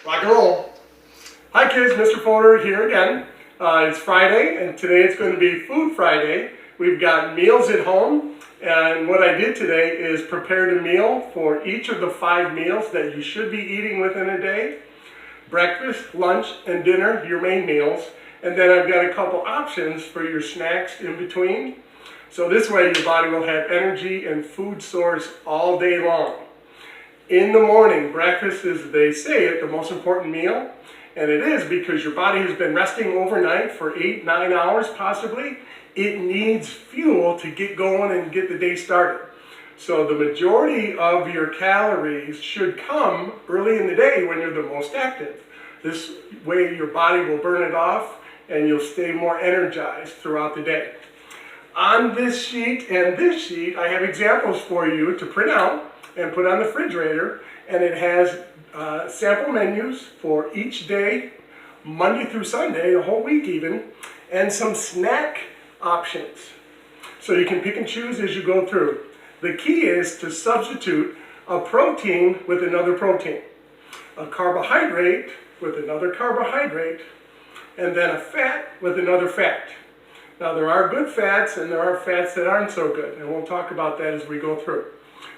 Rock and roll. Hi kids, Mr. Folder here again. It's Friday and today it's going to be Food Friday. We've got meals at home, and what I did today is prepared a meal for each of the 5 meals that you should be eating within a day. Breakfast, lunch, and dinner, your main meals. And then I've got a couple options for your snacks in between. So this way your body will have energy and food source all day long. In the morning, breakfast is, they say it, the most important meal. And it is because your body has been resting overnight for 8-9 hours possibly. It needs fuel to get going and get the day started. So the majority of your calories should come early in the day when you're the most active. This way your body will burn it off and you'll stay more energized throughout the day. On this sheet and this sheet, I have examples for you to print out and put on the refrigerator, and it has sample menus for each day, Monday through Sunday, the whole week even, and some snack options. So you can pick and choose as you go through. The key is to substitute a protein with another protein, a carbohydrate with another carbohydrate, and then a fat with another fat. Now there are good fats and there are fats that aren't so good, and we'll talk about that as we go through.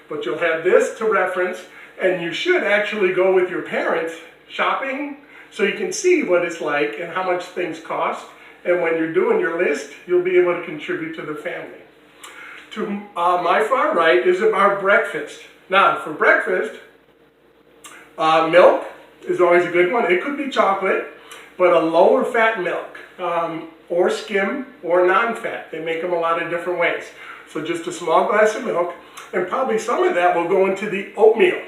But you'll have this to reference, and you should actually go with your parents shopping so you can see what it's like and how much things cost. And when you're doing your list, you'll be able to contribute to the family. To my far right is our breakfast. Now for breakfast, milk is always a good one. It could be chocolate, but a lower fat milk, or skim or non-fat. They make them a lot of different ways. So just a small glass of milk, and probably some of that will go into the oatmeal.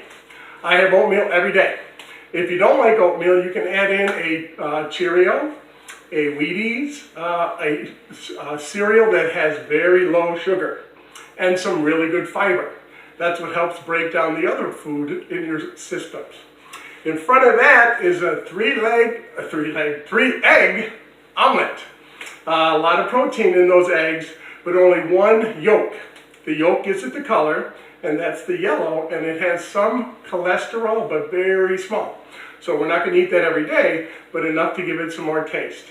I have oatmeal every day. If you don't like oatmeal, you can add in a Cheerio, a Wheaties, a cereal that has very low sugar, and some really good fiber. That's what helps break down the other food in your systems. In front of that is a three egg omelet. A lot of protein in those eggs, but only one yolk. The yolk gives it the color, and that's the yellow, and it has some cholesterol, but very small. So we're not going to eat that every day, but enough to give it some more taste.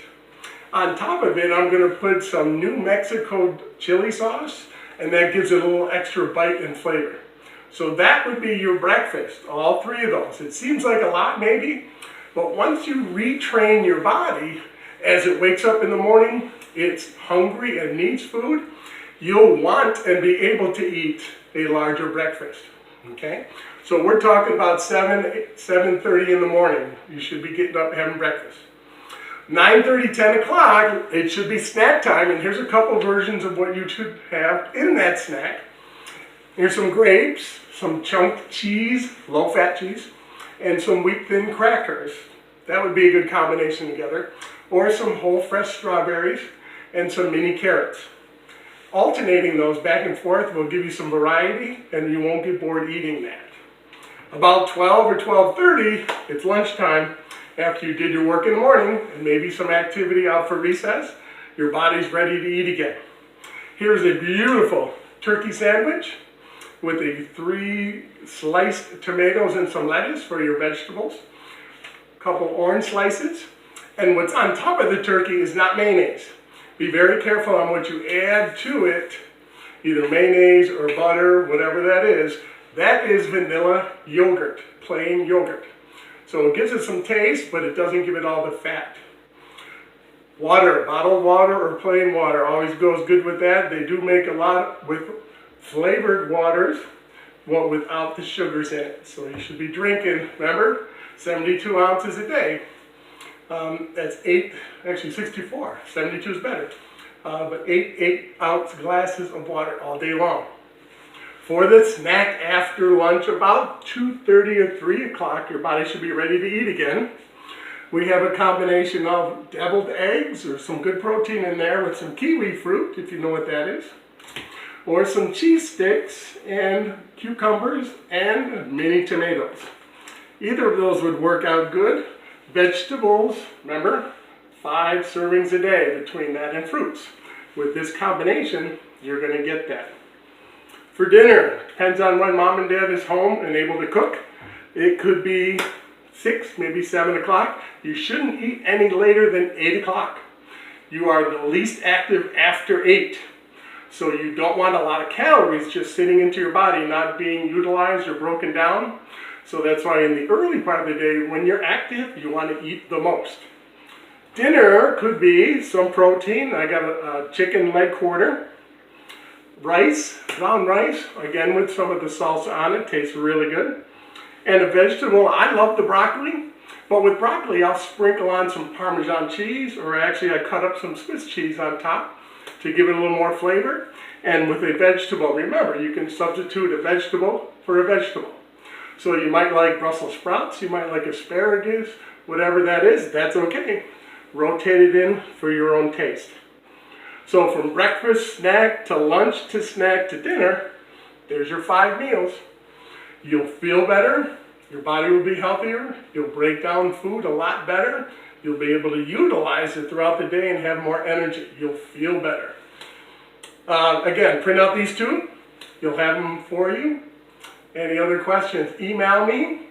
On top of it, I'm going to put some New Mexico chili sauce, and that gives it a little extra bite and flavor. So that would be your breakfast, all 3 of those. It seems like a lot maybe, but once you retrain your body, as it wakes up in the morning, it's hungry and needs food, you'll want and be able to eat a larger breakfast, okay? So we're talking about 7:30 in the morning. You should be getting up having breakfast. 9:30, 10 o'clock, it should be snack time, and here's a couple versions of what you should have in that snack. Here's some grapes, some chunked cheese, low-fat cheese, and some wheat thin crackers. That would be a good combination together. Or some whole fresh strawberries and some mini carrots. Alternating those back and forth will give you some variety, and you won't get bored eating that. About 12 or 12:30, it's lunchtime. After you did your work in the morning and maybe some activity out for recess, your body's ready to eat again. Here's a beautiful turkey sandwich with 3 sliced tomatoes and some lettuce for your vegetables. A couple orange slices. And what's on top of the turkey is not mayonnaise. Be very careful on what you add to it, either mayonnaise or butter, whatever that is. That is vanilla yogurt, plain yogurt. So it gives it some taste, but it doesn't give it all the fat. Water, bottled water or plain water, always goes good with that. They do make a lot with flavored waters, well, without the sugars in it. So you should be drinking, remember, 72 ounces a day. That's 64, 72 is better. But 8-ounce glasses of water all day long. For the snack after lunch, about 2:30 or 3 o'clock, your body should be ready to eat again. We have a combination of deviled eggs, or some good protein in there, with some kiwi fruit, if you know what that is, or some cheese sticks and cucumbers and mini tomatoes. Either of those would work out good. Vegetables, remember, 5 servings a day between that and fruits. With this combination, you're going to get that. For dinner, depends on when mom and dad is home and able to cook. It could be 6, maybe 7 o'clock. You shouldn't eat any later than 8 o'clock. You are the least active after 8. So you don't want a lot of calories just sitting into your body, not being utilized or broken down. So that's why in the early part of the day, when you're active, you want to eat the most. Dinner could be some protein. I got a chicken leg quarter. Rice, brown rice, again with some of the salsa on it, tastes really good. And a vegetable, I love the broccoli, but with broccoli I'll sprinkle on some Parmesan cheese, or actually I cut up some Swiss cheese on top to give it a little more flavor. And with a vegetable, remember, you can substitute a vegetable for a vegetable. So you might like Brussels sprouts, you might like asparagus, whatever that is, that's okay. Rotate it in for your own taste. So from breakfast, snack, to lunch, to snack, to dinner, there's your 5 meals. You'll feel better, your body will be healthier, you'll break down food a lot better, you'll be able to utilize it throughout the day and have more energy. You'll feel better. Again, print out these 2, you'll have them for you. Any other questions, email me.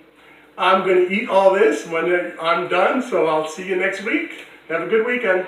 I'm going to eat all this when I'm done, so I'll see you next week. Have a good weekend.